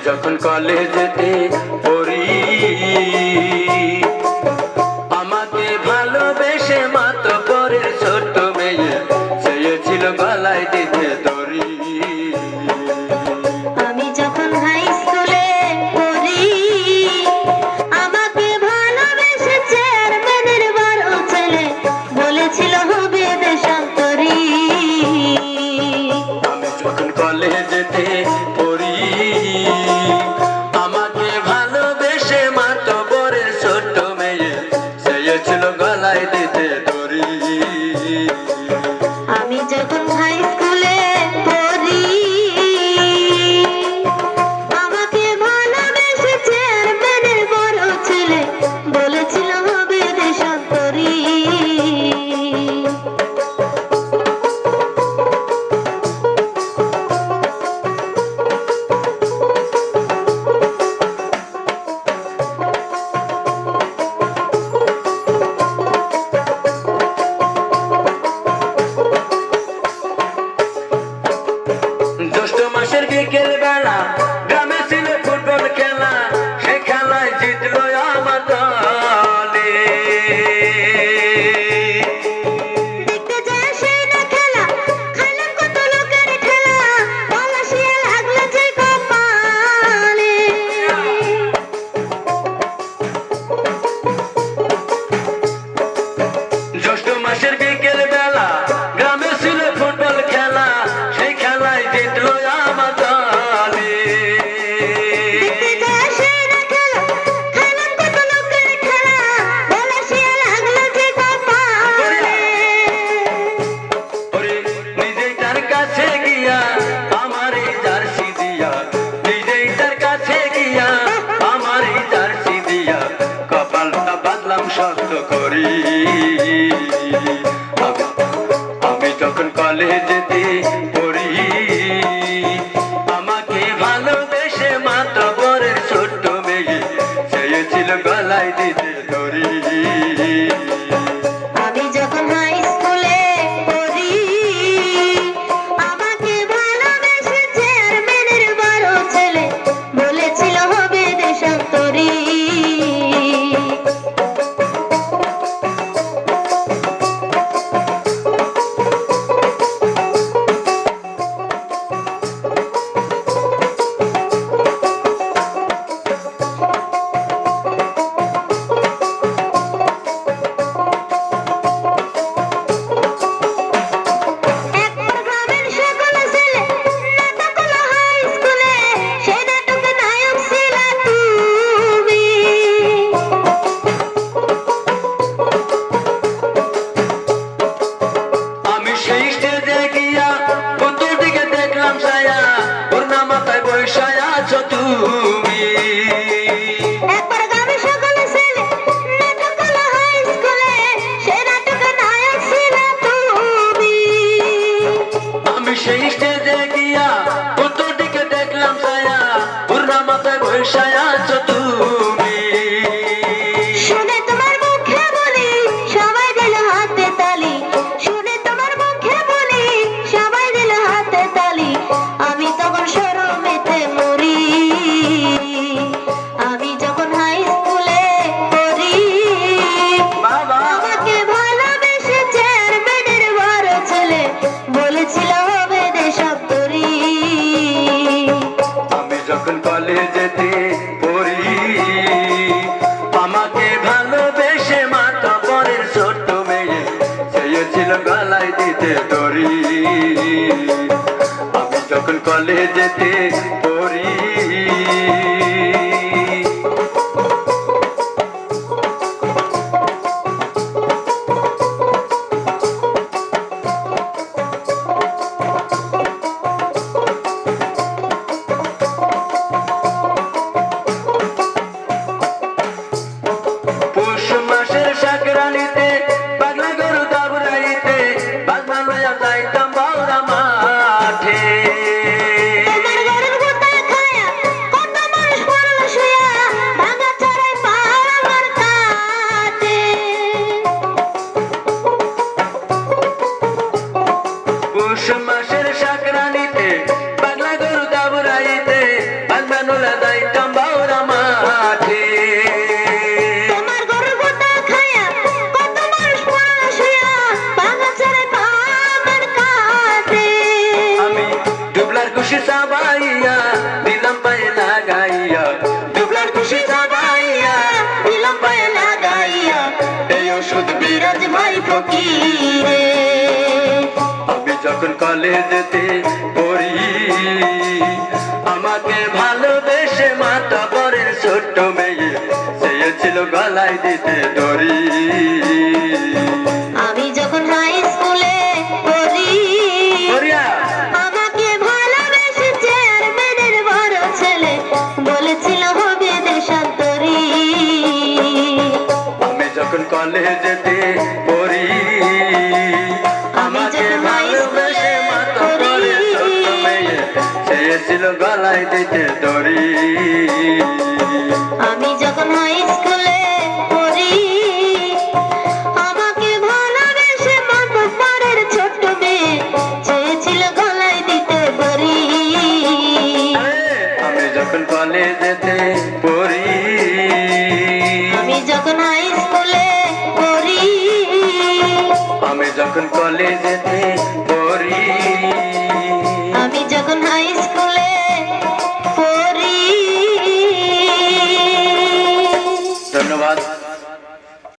যখন কলেজেতে পড়ি আমাকে ভালোবেসে মাতবরের ছোট মেয়ে চেয়েছিল গলায় দিতে দড়ি। আমি যখন হাই স্কুলে পড়ি আমাকে ভালোবেসে চেয়ারম্যানের বড় ছেলে বলেছিল হবে দেশান্তরী। আমি যখন কলেজেতে পড়ি আমাকে ভালোবেসে মাতবরের ছোট মেয়ে চেয়েছিল গলায় দিতে দড়ি। আমি যখন হাই স্কুলে পড়ি আমাকে ভালোবেসে চেয়ারম্যানের বড় ছেলে বলেছিল হবে দেশান্তরী। জ্যৈষ্ঠ মাসের বিকেল বেলা গ্রামে ছিল ফুটবল খেলা, সে খেলায় জিতলো আমার দলে। দেখতে যায় সেই না খেলা খাইলাম কত লোকের ঠেলা পলাশিয়া লাগলো যে কপালে। জ্যৈষ্ঠ মাসের বিকেল বেলা গ্রামে ছিল ফুটবল খেলা, সেই খেলায় জিতলো আমার দলে। দেখতে যায় সেই না খেলা খাইলাম কত লোকের ঠেলা পলাশিয়া লাগলো যে কপালে। ওরে নিজেই তার কাছে গিয়া আমার এই জার্সি দিয়া, নিজেই তার কাছে গিয়া আমার এই জার্সি দিয়া কপালটা বাঁধলাম শক্ত করি। আমি যখন কলেজেতে পড়ি আমাকে ভালোবেসে মাতবরের ছোট্ট মেয়ে চেয়েছিল গলায় দিতে দড়ি। আমি যখন হাই স্কুলে পড়ি আমাকে ভালোবেসে চেয়ারম্যানের বড় ছেলে বলেছিল হবে দেশান্তরী। একবার গ্রামের সকল ছেলে নাটক হলো হাই স্কুলে, সেই নাটকে নায়ক ছিলে তুমি। আমি সেই স্টেজে গিয়া উত্তর দিকে দেখলাম ছায়া, ওর না মাথায় বৈশায় আছো তুমি। একবার গ্রামের সকল ছেলে নাটক হলো হাই স্কুলে, সেই নাটকে নায়ক ছিলে তুমি। আমি সেই স্টেজে গিয়া উত্তর দিকে দেখলাম ছায়া, ওর না মাথায় বৈশায় আছো তুমি। শুনে তোমার মুখে বলি সবাই দিল হাতে তালি, শুনে তোমার মুখে বলি সবাই দিল হাতে তালি। আমি তখন শরমেতে মরি। আমি যখন হাই স্কুলে পড়ি বাবা আমাকে ভালোবেসে চেয়ারম্যানের বড় ছেলে বলেছিল হবে দেশান্তরী। আমি যখন কলেজেতে পড়ি আমাকে ভালোবেসে মাতবরের ছোট্ট মেয়ে চেয়েছিল গলায় দিতে দড়ি। আমি যখন কলেজেতে পড়ি পৌষ মাসের সাগর শুধু বিরাজমাই ফকিরে। আমি যখন কলেজেতে পড়ি আমাকে ভালোবেসে মাতা পরের ছোট্ট মেয়ে চেয়েছিল গলায় দিতে দড়ি। আমি যখন হাই স্কুলে পড়ি করিয়া আমাকে ভালোবেসে চেয়ারম্যানের বড় ছেলে বলেছিল হবে দেশান্তরী। আমি যখন কলেজেতে পড়ি আমাকে ভালোবেসে মাতা পরের ছোট্ট মেয়ে চেয়েছিল গলায় দিতে দড়ি। আমি যখন হাই স্কুলে পড়ি আমাকে ভালোবেসে মাতব্বরের ছোট্ট মেয়ে চেয়েছিল গলায় দিতে দড়ি। আমি যখন কলেজেতে পড়ি আমি যখন হাই স্কুলে পড়ি আমি যখন কলেজেতে পড়ি আমি যখন হাই স্কুলে